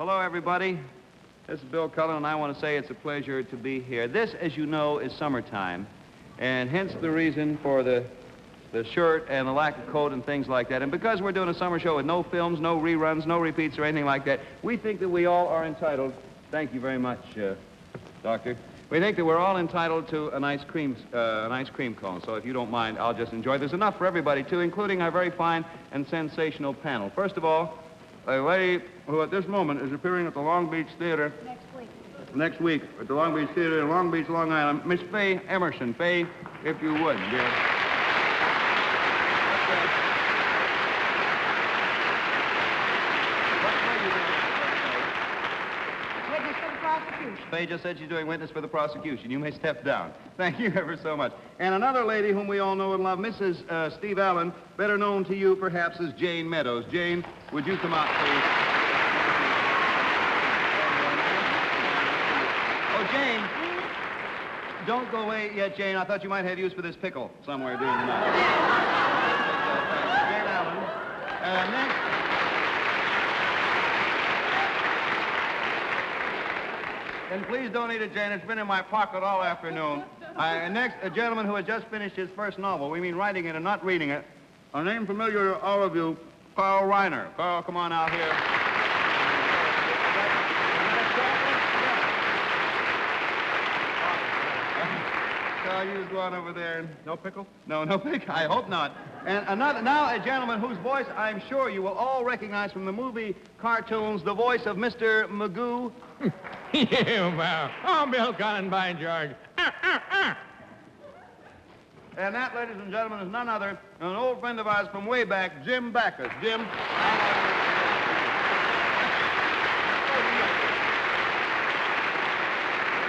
Hello, everybody. This is Bill Cullen, and I want to say it's a pleasure to be here. This, as you know, is summertime, and hence the reason for the shirt and the lack of coat and things like that. And because we're doing a summer show with no films, no reruns, no repeats or anything like that, we think that we all are entitled, thank you very much, Doctor. We think that we're all entitled to an ice cream cone. So if you don't mind, I'll just enjoy. There's enough for everybody, too, including our very fine and sensational panel. First of all, a lady who at this moment is appearing at the Long Beach Theater. Next week at the Long Beach Theater in Long Beach, Long Island. Miss Faye Emerson. Faye, if you would, dear. Witness for the prosecution. Faye just said she's doing witness for the prosecution. You may step down. Thank you ever so much. And another lady whom we all know and love, Mrs. Steve Allen, better known to you perhaps as Jane Meadows. Jane, would you come out, please? Oh, Jane, don't go away yet, Jane. I thought you might have use for this pickle somewhere during the night. Jane Allen. Next. And please don't eat it, Jane. It's been in my pocket all afternoon. Next, a gentleman who has just finished his first novel. We mean writing it and not reading it. A name familiar to all of you, Carl Reiner. Carl, come on out here. Carl, you go on over there. No pickle? No pickle. I hope not. And now a gentleman whose voice I'm sure you will all recognize from the movie cartoons, the voice of Mr. Magoo. You, pal. Oh, Bill Cullen, by George. And that, ladies and gentlemen, is none other than an old friend of ours from way back, Jim Backus. Jim.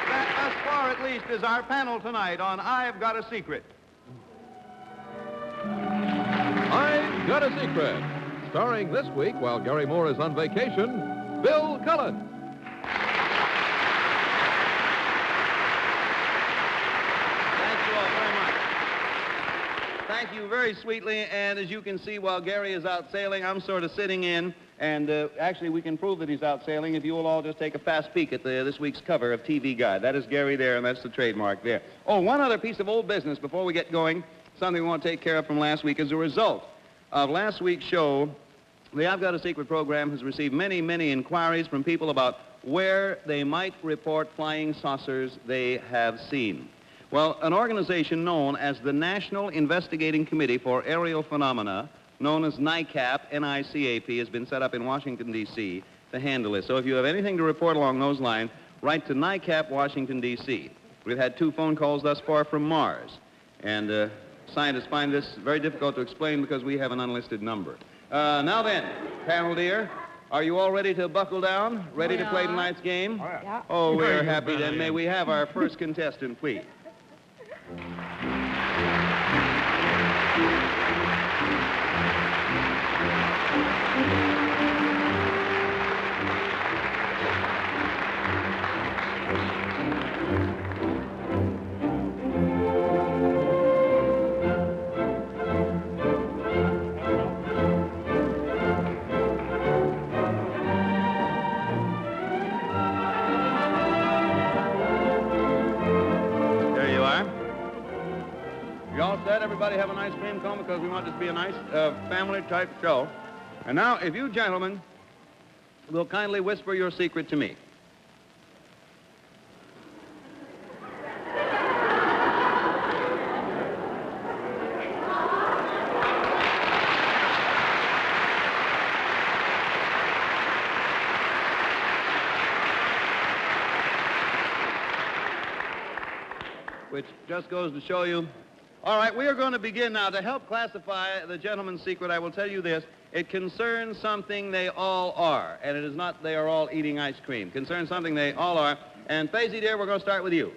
That, thus far at least, is our panel tonight on I've Got a Secret. I've Got a Secret. Starring this week, while Gary Moore is on vacation, Bill Cullen. Thank you very sweetly, and as you can see, while Gary is out sailing, I'm sort of sitting in, and actually we can prove that he's out sailing if you will all just take a fast peek at this week's cover of TV Guide. That is Gary there, and that's the trademark there. Oh, one other piece of old business before we get going, something we want to take care of from last week. As a result of last week's show, the I've Got a Secret program has received many, many inquiries from people about where they might report flying saucers they have seen. Well, an organization known as the National Investigating Committee for Aerial Phenomena, known as NICAP, N-I-C-A-P, has been set up in Washington, D.C. to handle this. So if you have anything to report along those lines, write to NICAP, Washington, D.C. We've had 2 phone calls thus far from Mars, and scientists find this very difficult to explain because we have an unlisted number. Now then, panel dear, are you all ready to buckle down? Ready to play tonight's game? Oh, yeah. Oh, we're happy then. May we have our first contestant, please? Everybody have an ice cream cone because we want this to be a nice family-type show. And now, if you gentlemen will kindly whisper your secret to me. Which just goes to show you. All right, we are going to begin now. To help classify the gentleman's secret, I will tell you this. It concerns something they all are, and it is not they are all eating ice cream. It concerns something they all are. And, Faisy, dear, we're going to start with you.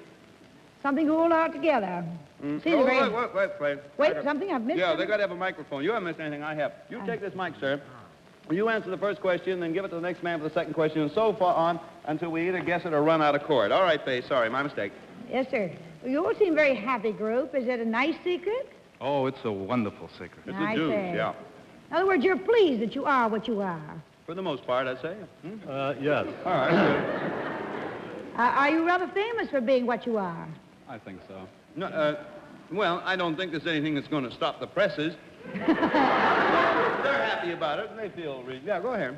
Something all out together. See, wait, something I've missed? Yeah, they got to have a microphone. You haven't missed anything. I have. You take this mic, sir. You answer the first question, then give it to the next man for the second question, and so far on until we either guess it or run out of cord. All right, Faye, sorry, my mistake. Yes, sir. You all seem very happy group. Is it a nice secret? Oh, it's a wonderful secret. It's I a deuce, say. yeah. In other words, you're pleased that you are what you are. For the most part, I'd say. Yes. All right, good. Are you rather famous for being what you are? I think so. No, well, I don't think there's anything that's going to stop the presses. They're happy about it, and they feel... Yeah, go ahead.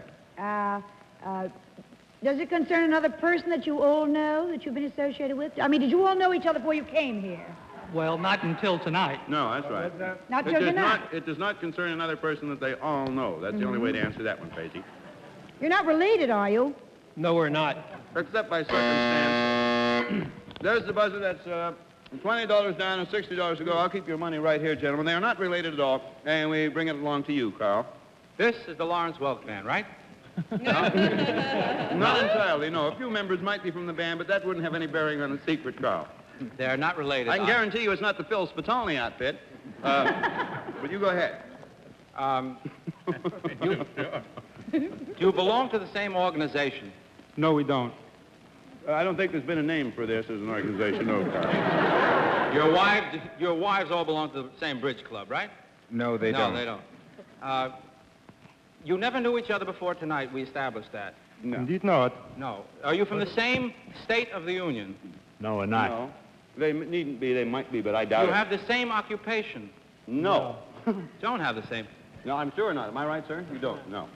Does it concern another person that you all know, that you've been associated with? I mean, did you all know each other before you came here? Well, not until tonight. No, that's right. Not till tonight. It does not concern another person that they all know. That's the only way to answer that one, Paisy. You're not related, are you? No, we're not. Except by circumstance. There's the buzzer. That's $20 down and $60 to go. I'll keep your money right here, gentlemen. They are not related at all, and we bring it along to you, Carl. This is the Lawrence Welk Band, right? Not entirely, no. A few members might be from the band, but that wouldn't have any bearing on the secret, Carl. They're not related. I can guarantee you it's not the Phil Spitali outfit. But you go ahead. You belong to the same organization. No, we don't. I don't think there's been a name for this as an organization, no, Carl. Your wives all belong to the same bridge club, right? No, they don't. No, they don't. You never knew each other before tonight. We established that. No. Indeed not. No. Are you from the same state of the Union? No, we're not. No. They needn't be. They might be, but I doubt You it. have the same occupation. No. Don't have the same. No, I'm sure not. Am I right, sir? You don't? No.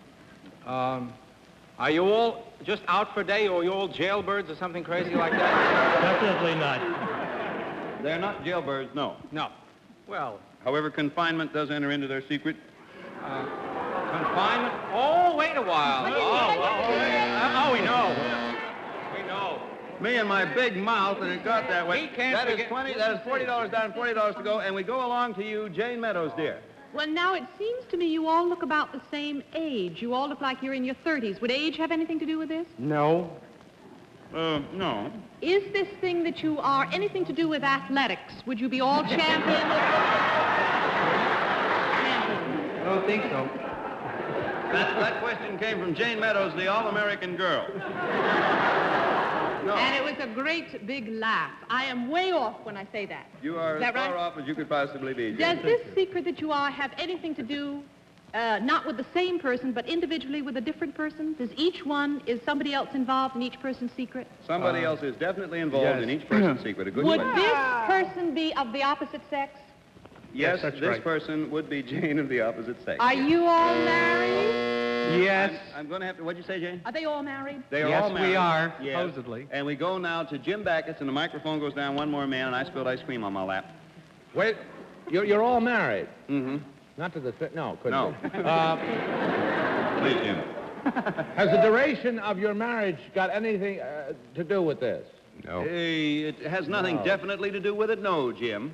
Are you all just out for a day, or are you all jailbirds or something crazy like that? Definitely not. They're not jailbirds, no. No. Well, However, confinement does enter into their secret. confinement? Oh, wait a while. We know. We know. Me and my big mouth, and it got that way. He can't That is forget- $20. That is $40 down, $40 to go, and we go along to you, Jane Meadows, dear. Well, now, it seems to me you all look about the same age. You all look like you're in your 30s. Would age have anything to do with this? No. No. Is this thing that you are anything to do with athletics? Would you be all champions? I don't think so. That question came from Jane Meadows, the All-American girl. No. And it was a great big laugh. I am way off when I say that. You are Is as that far right? off as you could possibly be, Does Jane. this secret that you are have anything to do, not with the same person, but individually with a different person? Is somebody else involved in each person's secret? Somebody else is definitely involved yes. in each person's secret. A good Would one. this person be of the opposite sex? Yes, that's this right. person would be Jane of the opposite sex. Are you all married? Yes. I'm going to have to... What'd you say, Jane? Are they all married? They are Yes, all married. we are, Yes. supposedly. And we go now to Jim Backus, and the microphone goes down. One more man, and I spilled ice cream on my lap. Wait, you're all married? Mm-hmm. Not to the... No, couldn't No. be. Please, Jim. Has the duration of your marriage got anything to do with this? No. It has nothing definitely to do with it, no, Jim.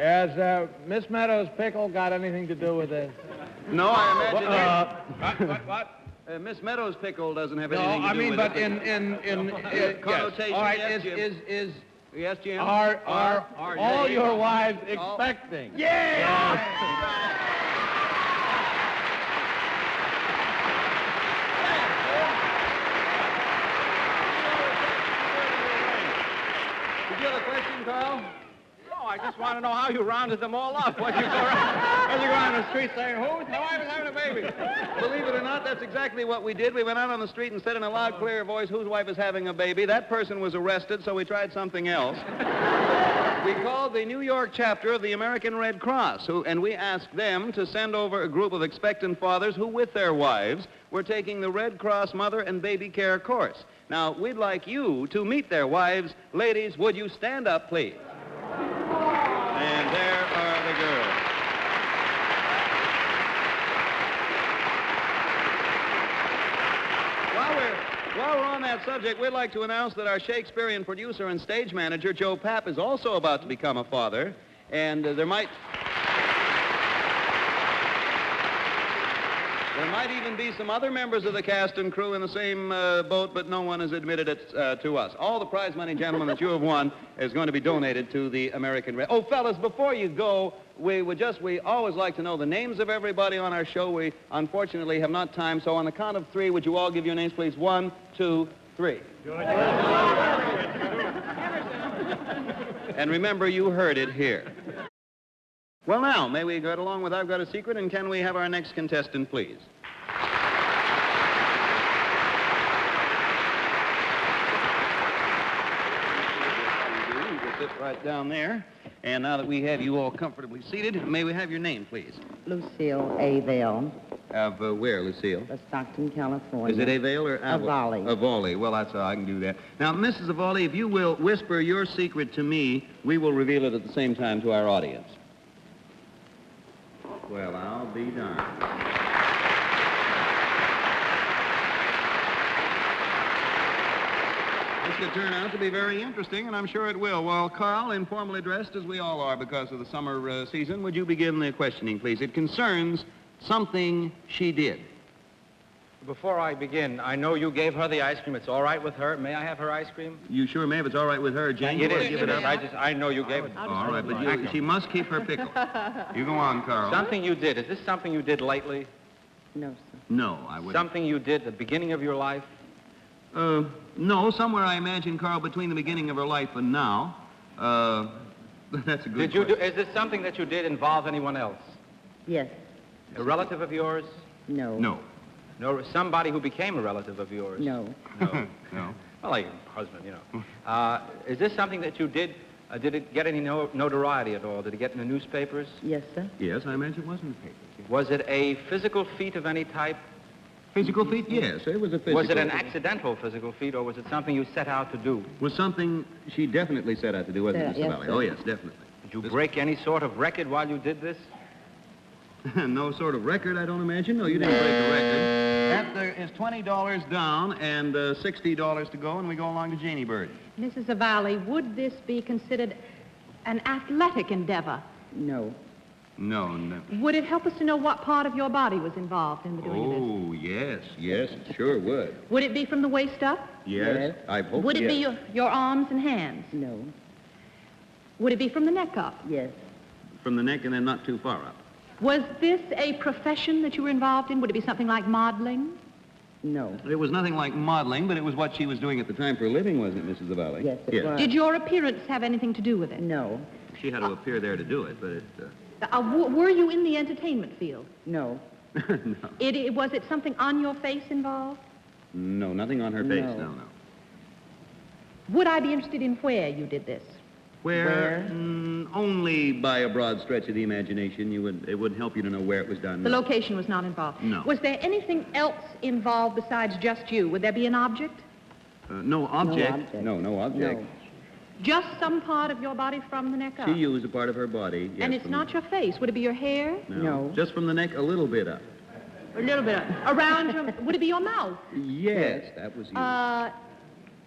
Has Miss Meadows' pickle got anything to do with this? No, I imagine... What? Miss Meadows' pickle doesn't have No, anything to I do mean, with but it. in yes. Connotation, All right, yes, Jim. is Yes, Jim? are all your wives All- expecting? Did you have a question, Carl? No, I just want to know how you rounded them all up. Why'd you go around the street saying, who's my wife is having a baby? Believe it or not, that's exactly what we did. We went out on the street and said in a loud, clear voice, whose wife is having a baby. That person was arrested, so we tried something else. We called the New York chapter of the American Red Cross, and we asked them to send over a group of expectant fathers who, with their wives, were taking the Red Cross mother and baby care course. Now, we'd like you to meet their wives. Ladies, would you stand up, please? And there are the girls. While we're on that subject, we'd like to announce that our Shakespearean producer and stage manager, Joe Papp, is also about to become a father, and there might even be some other members of the cast and crew in the same boat, but no one has admitted it to us. All the prize money, gentlemen, that you have won is going to be donated to the American Red. Oh, fellas, before you go, we always like to know the names of everybody on our show. We unfortunately have not time, so on the count of three, would you all give your names, please? 1, 2, 3. And remember, you heard it here. Well, now, may we get along with I've Got a Secret, and can we have our next contestant, please? right down there. And now that we have you all comfortably seated, may we have your name, please? Lucille Avale Of where, Lucille? of Stockton, California. Is it Avale or Avale. Avale. Well, that's I can do that. Now, Mrs. Avale, if you will whisper your secret to me, we will reveal it at the same time to our audience. Well, I'll be darned. This could turn out to be very interesting, and I'm sure it will. Well, Carl, informally dressed as we all are because of the summer season, would you begin the questioning, please? It concerns something she did. Before I begin, I know you gave her the ice cream. It's all right with her. May I have her ice cream? You sure may, if it's all right with her. Jane, It you wanna is. give it up? I know you gave it. All right, but she must keep her pickle. You go on, Carl. Something you did. Is this something you did lately? No, sir. No, I wouldn't. Something you did at the beginning of your life? No, somewhere I imagine, Carl, between the beginning of her life and now. That's a good Did you do? question. Is this something that you did involve anyone else? Yes. A relative of yours? No. No. No, somebody who became a relative of yours? No. No. No. Well, like your husband, you know. Is this something that you did? Did it get any notoriety at all? Did it get in the newspapers? Yes, sir. Yes, I imagine it was in the papers. Was it a physical feat of any type? Physical feat? Yes, it was a physical. Was it an accidental physical feat, or was it something you set out to do? Was something she definitely set out to do, wasn't it, Mr. Yes, Valley? sir. Oh, yes, definitely. Did you break any sort of record while you did this? No sort of record, I don't imagine. No, you didn't break a record. That is $20 down and $60 to go, and we go along to Janie Bird. Mrs. Avali, would this be considered an athletic endeavor? No. No, no. Would it help us to know what part of your body was involved in the doing of this? Oh, yes, it sure would. Would it be from the waist up? Yes, I hope Would it yes. be your arms and hands? No. Would it be from the neck up? Yes. From the neck and then not too far up. Was this a profession that you were involved in? Would it be something like modeling? No. It was nothing like modeling, but it was what she was doing at the time for a living, wasn't it, Mrs. Zavalli? Yes, it was. Did your appearance have anything to do with it? No. She had to appear there to do it, but it... Were you in the entertainment field? No. No. Was it something on your face involved? No, nothing on her face, No. no. Would I be interested in where you did this? Where? Only by a broad stretch of the imagination. It wouldn't help you to know where it was done. The location was not involved. No. Was there anything else involved besides just you? Would there be an object? No object. No object. No object. No. Just some part of your body from the neck up? She used a part of her body. Yes, And it's from not your face. Would it be your hair? No. Just from the neck a little bit up. A little bit up. Around your... Would it be your mouth? Yes, that was you.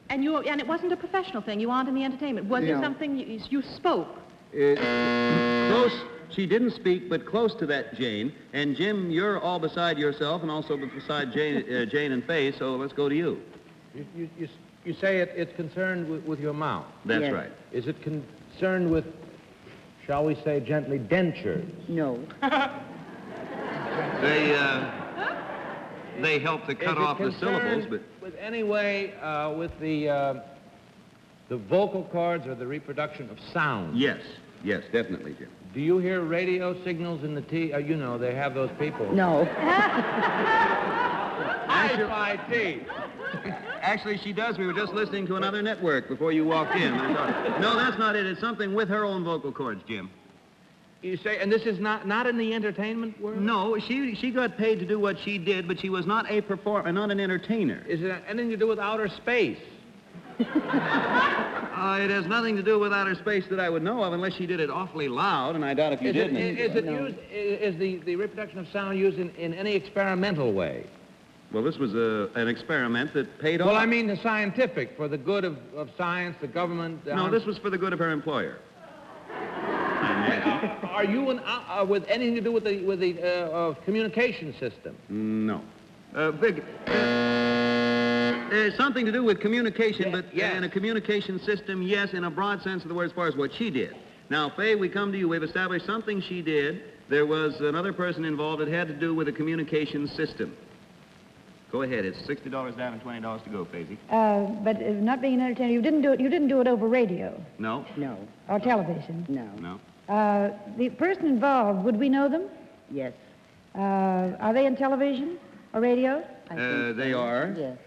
And it wasn't a professional thing. You aren't in the entertainment. Was it No. something you spoke? Close. She didn't speak, but close to that, Jane. And Jim, you're all beside yourself, and also beside Jane and Faye. So let's go to you. You say it's concerned with your mouth. That's Yes. right. Is it concerned with, shall we say gently, dentures? No. They help to cut off the syllables, but with any way with the vocal cords or the reproduction of sound? yes, definitely, Jim. Do you hear radio signals in the you know, they have those people. No. Hi-Fi T. Actually, she does. We were just listening to another network before you walked in. No, that's not it. It's something with her own vocal cords, Jim. You say, and this is not in the entertainment world? No, she got paid to do what she did, but she was not a performer, not an entertainer. Is it anything to do with outer space? It has nothing to do with outer space that I would know of, unless she did it awfully loud, and I doubt if you did. Is the reproduction of sound used in any experimental way? Well, this was an experiment that paid off. Well, I mean the scientific, for the good of science, the government. No, this was for the good of her employer. Are you with anything to do with the communication system? No. Something to do with communication, but yes. In a communication system, yes, in a broad sense of the word, as far as what she did. Now, Faye, we come to you. We've established something she did. There was another person involved. It had to do with a communication system. Go ahead. It's $60 down and $20 to go, Faisy. But not being an entertainer, you didn't do it over radio No. No. or television. No. No. The person involved, would we know them? Yes. Are they in television or radio? I think They so. are. Yes.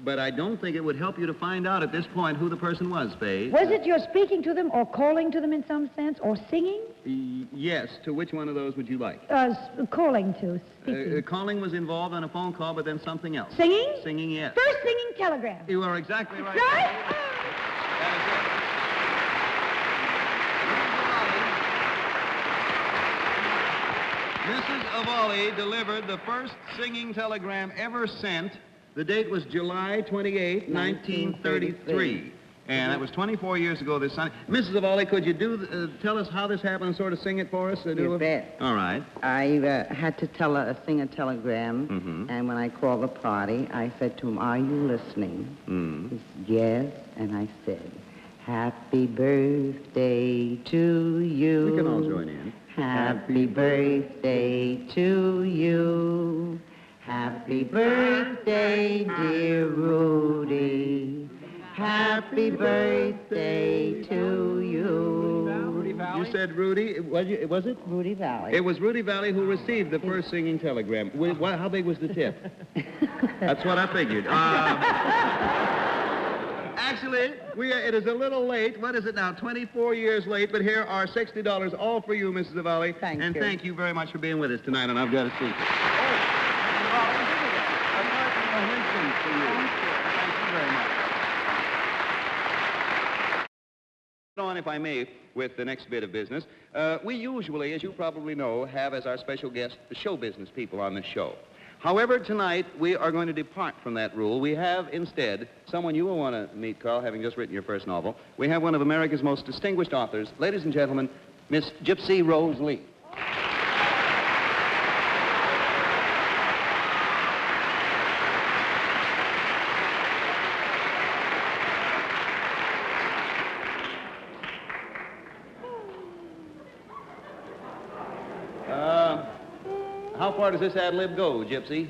But I don't think it would help you to find out at this point who the person was, Faye. Was it you're speaking to them or calling to them in some sense or singing? Yes. To which one of those would you like? Calling to, speaking. Calling was involved on a phone call, but then something else. Singing? Singing, yes. First singing telegram. You are exactly right. Right? That is it. Mrs. Avali delivered the first singing telegram ever sent. The date was July 28, 1933. And that was 24 years ago this Sunday. Mrs. Avali, could you tell us how this happened and sort of sing it for us? You bet. All right. I had to sing a telegram, and when I called the party, I said to him, "Are you listening?" He said, "Yes," and I said, "Happy birthday to you. We can all join in. Happy birthday to you. Happy birthday, dear Rudy. Happy birthday to you." You said Rudy. Was it? Rudy Valley. It was Rudy Valley who received the first singing telegram. How big was the tip? That's what I figured. Actually, it is a little late. What is it now? 24 years late, but here are $60 all for you, Mrs. Avali. Thank you. And thank you very much for being with us tonight, and I've got a secret. On, if I may, with the next bit of business. We usually, as you probably know, have as our special guest the show business people on this show. However, tonight we are going to depart from that rule. We have instead someone you will want to meet, Carl, having just written your first novel. We have one of America's most distinguished authors, ladies and gentlemen, Miss Gypsy Rose Lee. How far does this ad lib go, Gypsy?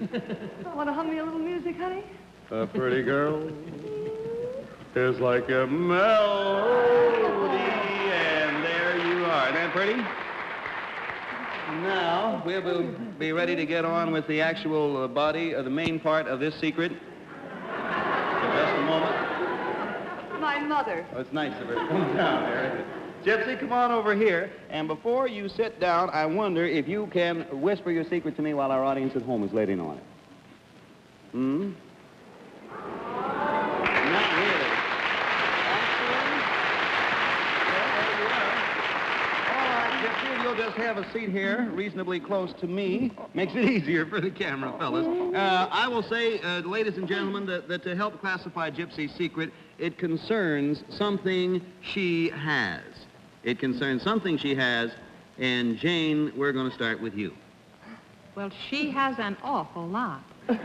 Want to hum me a little music, honey? A pretty girl is like a melody, and there you are. Isn't that pretty? Now, we'll be ready to get on with the actual body, the main part of this secret. In just a moment. My mother. Oh, it's nice of her to come down there. Gypsy, come on over here. And before you sit down, I wonder if you can whisper your secret to me while our audience at home is letting on it. Not really. Actually, there you are. All right, Gypsy, you'll just have a seat here, reasonably close to me. Makes it easier for the camera, fellas. I will say, ladies and gentlemen, that to help classify Gypsy's secret, it concerns something she has. It concerns something she has, and Jane, we're going to start with you. Well, she has an awful lot. Jane,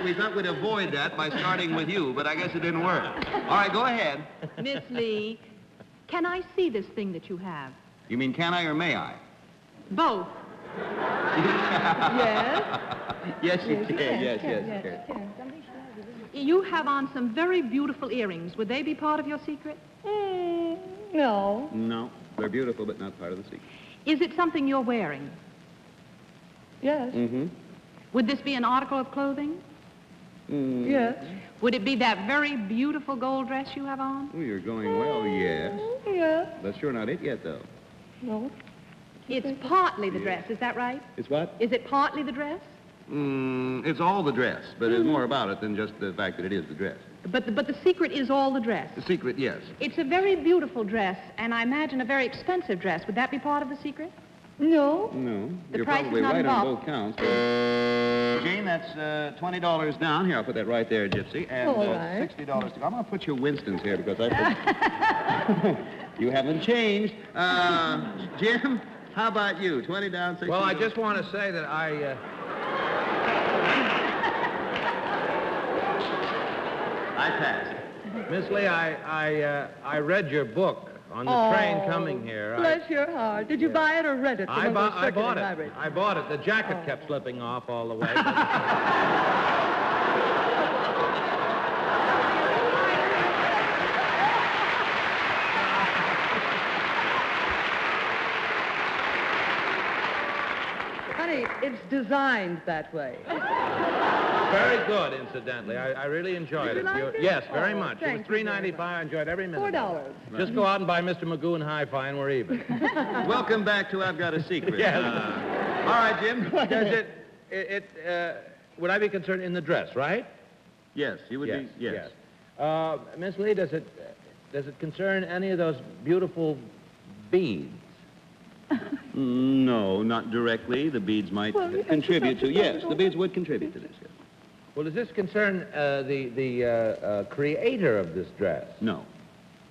we thought we'd avoid that by starting with you, but I guess it didn't work. All right, go ahead. Miss Lee, can I see this thing that you have? You mean can I or may I? Both. Yes? Yes, you can. Yes, you can. You have on some very beautiful earrings. Would they be part of your secret? No. No, they're beautiful, but not part of the secret. Is it something you're wearing? Yes. Mm-hmm. Would this be an article of clothing? Yes. Would it be that very beautiful gold dress you have on? Oh, you're going well, yes. Yes. That's sure not it yet, though. No. It's partly the dress, is that right? It's what? Is it partly the dress? It's all the dress, but there's more about it than just the fact that it is the dress. But the secret is all the dress. The secret, yes. It's a very beautiful dress, and I imagine a very expensive dress. Would that be part of the secret? No. No, The you're price is probably not right on involved. both counts. But... Jane, that's $20 down. Here, I'll put that right there, Gypsy. And All right. $60 to go. I'm going to put your Winstons here because I put... You haven't changed. Jim, how about you? 20 down, 60 Well, I goes. just want to say that I passed. Miss Lee, I read your book on the train coming here. Bless your heart. Did you buy it or rent it? from I one of those bought circulating it. libraries? I bought it. The jacket kept slipping off all the way. Honey, it's designed that way. very good, incidentally. I really enjoyed Did you like it? Yes, very Oh, much. It was thank you very $3.95. I enjoyed every minute. $4. Just go out and buy Mr. Magoo and Hi-Fi, and we're even. Welcome back to I've Got a Secret. Yes. All right, Jim. Does would I be concerned in the dress, right? Yes, you would be. Yes. Miss Lee, does it concern any of those beautiful beads? No, not directly. The beads might contribute to. Yes, the beads would contribute to this. Yes. Well, does this concern the creator of this dress? No,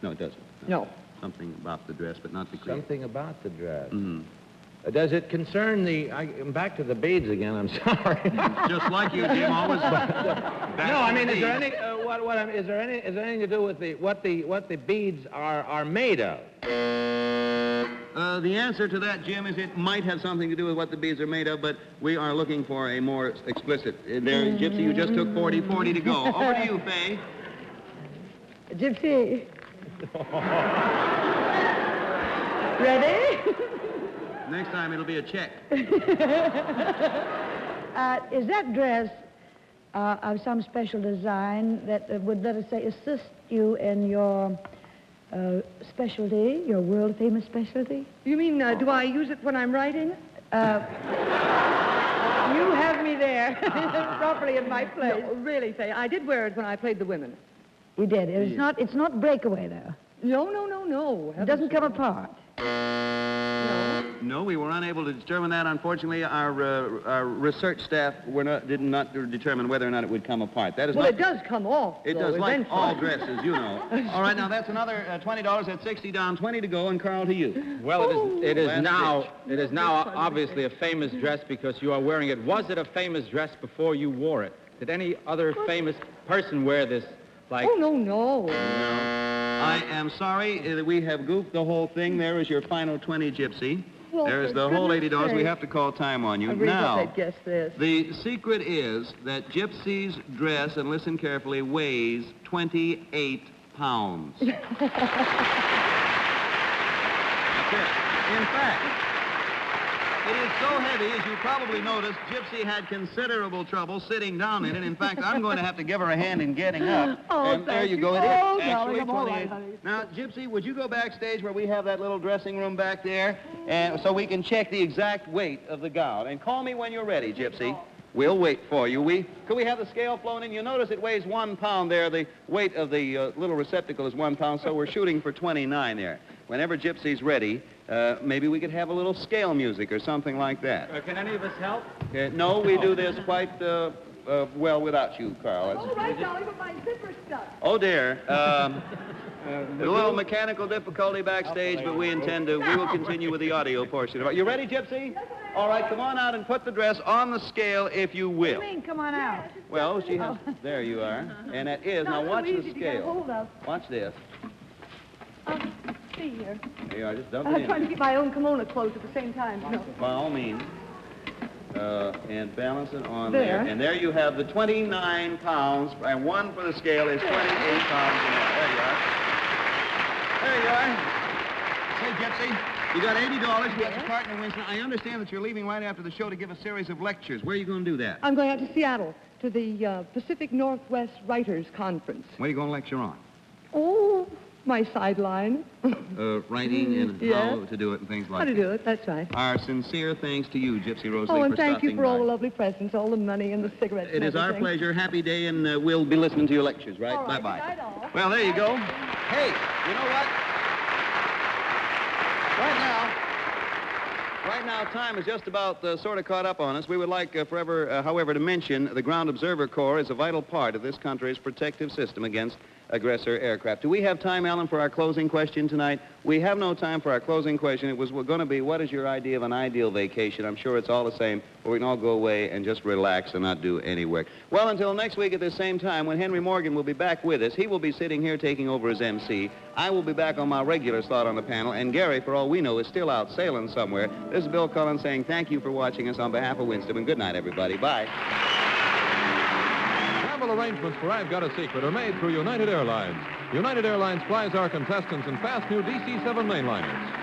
it doesn't. No. Something about the dress, but not the creator. Something about the dress. Mm-hmm. Does it concern I'm back to the beads again, I'm sorry. Just like you, Jim, always. No, I mean, is there any, is there anything to do with what the beads are made of? The answer to that, Jim, is it might have something to do with what the beads are made of, but we are looking for a more explicit. There, Gypsy, you just took 40 to go. Over to you, Faye. Gypsy. Ready? Next time it'll be a check. Is that dress of some special design that would, let us say, assist you in your specialty, your world-famous specialty? You mean, do I use it when I'm writing? You have me there, properly in my place. No, really, Faye, I did wear it when I played the women. You did. It's not breakaway, though. No. It doesn't come apart. No, we were unable to determine that. Unfortunately, our research staff did not determine whether or not it would come apart. That is Well, not, it does come off. It though, does, like eventually. all dresses, you know. All right, now that's another $20. That's 60 down, 20 to go, and Carl to you. Well, it is Last now ditch. it is now obviously a famous dress because you are wearing it. Was it a famous dress before you wore it? Did any other famous person wear this? Like, Oh, no. I am sorry that we have goofed the whole thing. There is your final 20, Gypsy. Well, There is for the whole goodness $80. We sake. have to call time on you. I really Now, thought I'd guess this. the secret is that Gypsy's dress, and listen carefully, weighs 28 pounds. That's it. In fact, it is so heavy, as you probably noticed, Gypsy had considerable trouble sitting down in it. In fact, I'm going to have to give her a hand in getting up. Oh, and there thank you you. go. It is Oh, actually darling, I'm all 28. right, honey. Now, Gypsy, would you go backstage where we have that little dressing room back there, and so we can check the exact weight of the gown? And call me when you're ready, Gypsy. We'll wait for you. Could we have the scale flown in? You notice it weighs 1 pound there. The weight of the little receptacle is 1 pound, so we're shooting for 29 there. Whenever Gypsy's ready, maybe we could have a little scale music or something like that. can any of us help? No, we do this quite well without you, Carl. All right, darling, but my zipper's stuck. Oh, dear. A little mechanical difficulty backstage, but we will continue with the audio portion. You ready, Gypsy? All right, come on out and put the dress on the scale, if you What do will. you mean, come on out? Well, she has, there you are. And that is, now watch the Easy to get a scale. hold of. Watch this. See here. There you are, just dump I'm it trying to in. keep my own kimono closed at the same time. No. By all means. And balance it on there. There. And there you have the 29 pounds, and 1 for the scale is 28 pounds in there. There you are. There you are. Say, Gypsy, you got $80. You got your partner Winston. I understand that you're leaving right after the show to give a series of lectures. Where are you going to do that? I'm going out to Seattle to the Pacific Northwest Writers Conference. What are you going to lecture on? Oh, my sideline. Writing and Yes. how to do it and things How like to that. do it, that's right. Our sincere thanks to you, Gypsy Rose Lee, Oh, and for thank you stopping for all by. the lovely presents, all the money and the cigarettes. It and is our everything. pleasure. Happy day, and we'll be listening to your lectures, right? All right, Bye-bye. good night, all. Well, there you go. Hey, you know what? Right now, time is just about sort of caught up on us. We would like however, to mention the Ground Observer Corps is a vital part of this country's protective system against aggressor aircraft. Do we have time, Alan, for our closing question tonight? We have no time for our closing question. It was going to be, what is your idea of an ideal vacation? I'm sure it's all the same, where we can all go away and just relax and not do any work. Well, until next week at this same time, when Henry Morgan will be back with us, he will be sitting here taking over as MC. I will be back on my regular slot on the panel, and Gary, for all we know, is still out sailing somewhere. This is Bill Cullen saying thank you for watching us on behalf of Winston, and good night, everybody. Bye. Travel arrangements for I've Got a Secret are made through United Airlines. United Airlines flies our contestants in fast new DC-7 mainliners.